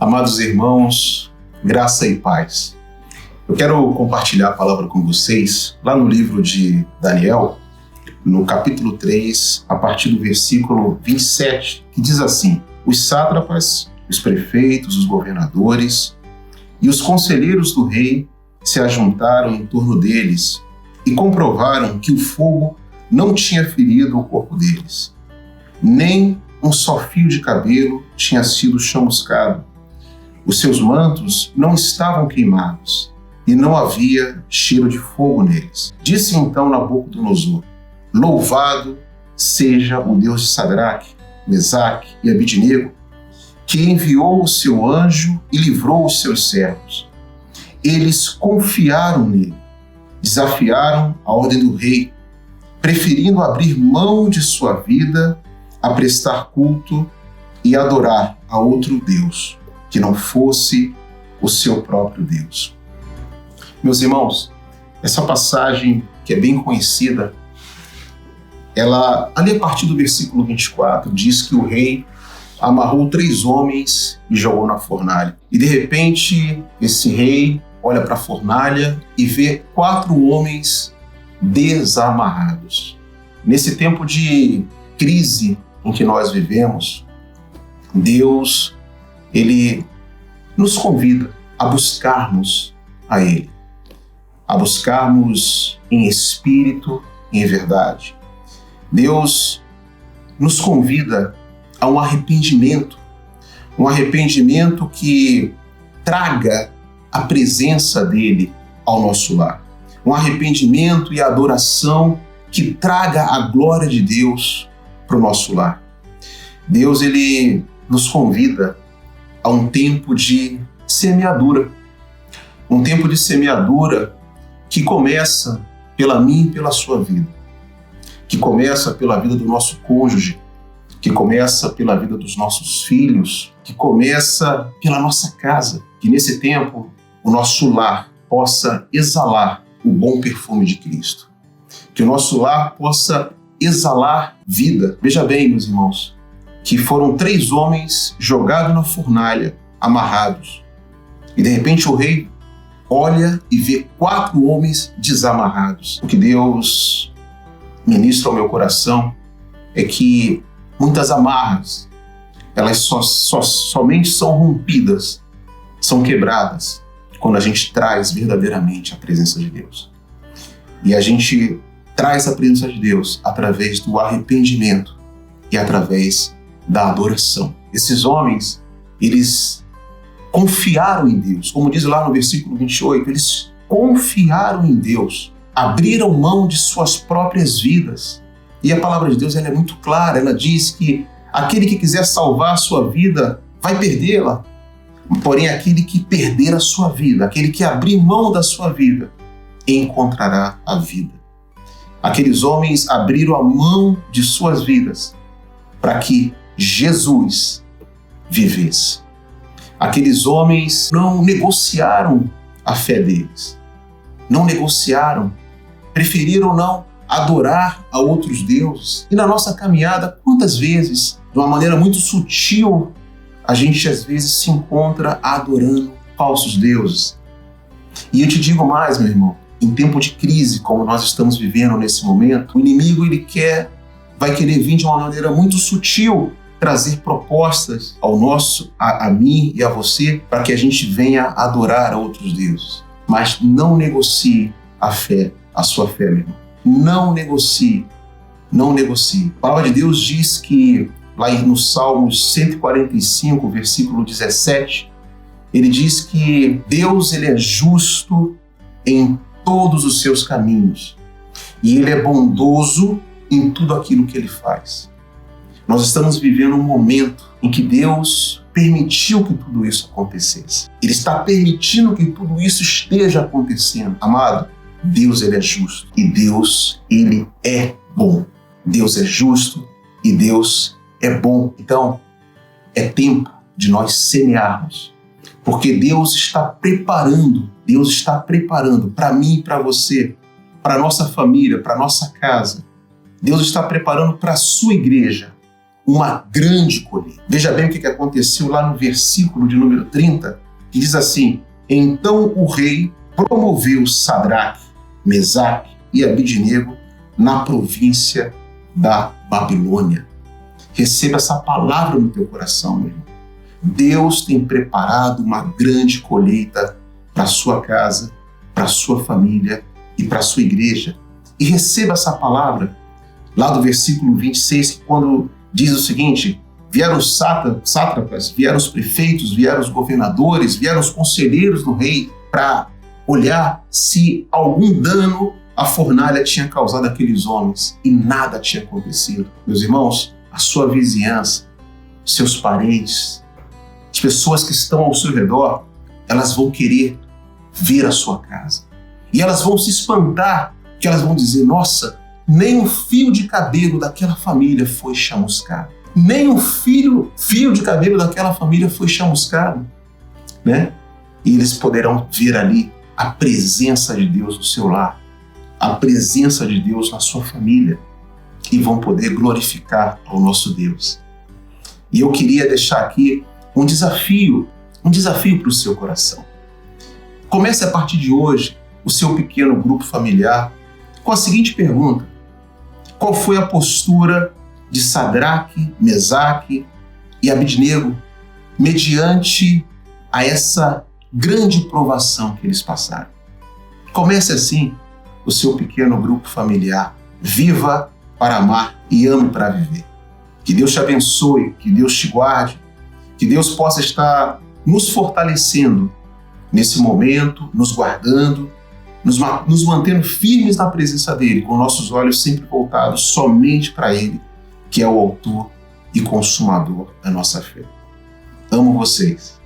Amados irmãos, graça e paz. Eu quero compartilhar a palavra com vocês lá no livro de Daniel, no capítulo 3, a partir do versículo 27, que diz assim: os sátrapas, os prefeitos, os governadores e os conselheiros do rei se ajuntaram em torno deles e comprovaram que o fogo não tinha ferido o corpo deles, nem um só fio de cabelo tinha sido chamuscado. Os seus mantos não estavam queimados e não havia cheiro de fogo neles. Disse então Nabucodonosor: louvado seja o Deus de Sadraque, Mesaque e Abidnego, que enviou o seu anjo e livrou os seus servos. Eles confiaram nele, desafiaram a ordem do rei, preferindo abrir mão de sua vida a prestar culto e adorar a outro Deus, que não fosse o seu próprio Deus. Meus irmãos, essa passagem que é bem conhecida, ela, ali a partir do versículo 24, diz que o rei amarrou 3 homens e jogou na fornalha. E de repente, esse rei olha para a fornalha e vê 4 homens desamarrados. Nesse tempo de crise em que nós vivemos, Deus, Ele nos convida a buscarmos a Ele, a buscarmos em espírito e em verdade. Deus nos convida a um arrependimento que traga a presença dEle ao nosso lar. Um arrependimento e adoração que traga a glória de Deus para o nosso lar. Deus, Ele nos convida a um tempo de semeadura. Um tempo de semeadura que começa pela minha e pela sua vida. Que começa pela vida do nosso cônjuge. Que começa pela vida dos nossos filhos. Que começa pela nossa casa. Que nesse tempo o nosso lar possa exalar o bom perfume de Cristo. Que o nosso lar possa exalar vida. Veja bem, meus irmãos, que foram 3 homens jogados na fornalha, amarrados. E de repente o rei olha e vê 4 homens desamarrados. O que Deus ministra ao meu coração é que muitas amarras, elas somente são rompidas, são quebradas, quando a gente traz verdadeiramente a presença de Deus. E a gente traz a presença de Deus através do arrependimento e através da adoração. Esses homens, eles confiaram em Deus. Como diz lá no versículo 28, eles confiaram em Deus, abriram mão de suas próprias vidas. E a palavra de Deus, ela é muito clara, ela diz que aquele que quiser salvar a sua vida vai perdê-la. Porém, aquele que perder a sua vida, aquele que abrir mão da sua vida, encontrará a vida. Aqueles homens abriram a mão de suas vidas para que Jesus vivesse. Aqueles homens não negociaram a fé deles. Não negociaram. Preferiram não adorar a outros deuses. E na nossa caminhada, quantas vezes, de uma maneira muito sutil, a gente às vezes se encontra adorando falsos deuses. E eu te digo mais, meu irmão, em tempo de crise, como nós estamos vivendo nesse momento, o inimigo vai querer vir de uma maneira muito sutil, trazer propostas a mim e a você, para que a gente venha adorar a outros deuses. Mas não negocie a sua fé, meu irmão. Não negocie. A palavra de Deus diz que, lá no Salmos 145, versículo 17, ele diz que Deus, ele é justo em todos os seus caminhos e ele é bondoso em tudo aquilo que ele faz. Nós estamos vivendo um momento em que Deus permitiu que tudo isso acontecesse. Ele está permitindo que tudo isso esteja acontecendo. Amado, Deus, ele é justo e Deus, ele é bom. Deus é justo e Deus é bom. Então, é tempo de nós semearmos, porque Deus está preparando para mim e para você, para a nossa família, para a nossa casa. Deus está preparando para a sua igreja uma grande colheita. Veja bem o que aconteceu lá no versículo de número 30, que diz assim: então o rei promoveu Sadraque, Mesaque e Abidnego na província da Babilônia. Receba essa palavra no teu coração, meu irmão. Deus tem preparado uma grande colheita para a sua casa, para a sua família e para a sua igreja. E receba essa palavra lá do versículo 26, que quando diz o seguinte: vieram os sátrapas, vieram os prefeitos, vieram os governadores, vieram os conselheiros do rei para olhar se algum dano a fornalha tinha causado àqueles homens, e nada tinha acontecido. Meus irmãos, a sua vizinhança, seus parentes, as pessoas que estão ao seu redor, elas vão querer ver a sua casa. E elas vão se espantar, que elas vão dizer: nossa, nem um fio de cabelo daquela família foi chamuscado. Nem um fio de cabelo daquela família foi chamuscado, né? E eles poderão ver ali a presença de Deus no seu lar, a presença de Deus na sua família, e vão poder glorificar ao nosso Deus. E eu queria deixar aqui um desafio para o seu coração. Comece a partir de hoje o seu pequeno grupo familiar com a seguinte pergunta: qual foi a postura de Sadraque, Mesaque e Abidnego mediante a essa grande provação que eles passaram? Comece assim o seu pequeno grupo familiar. Viva para amar e ame para viver. Que Deus te abençoe, que Deus te guarde, que Deus possa estar nos fortalecendo nesse momento, nos guardando, nos mantendo firmes na presença dEle, com nossos olhos sempre voltados somente para Ele, que é o autor e consumador da nossa fé. Amo vocês.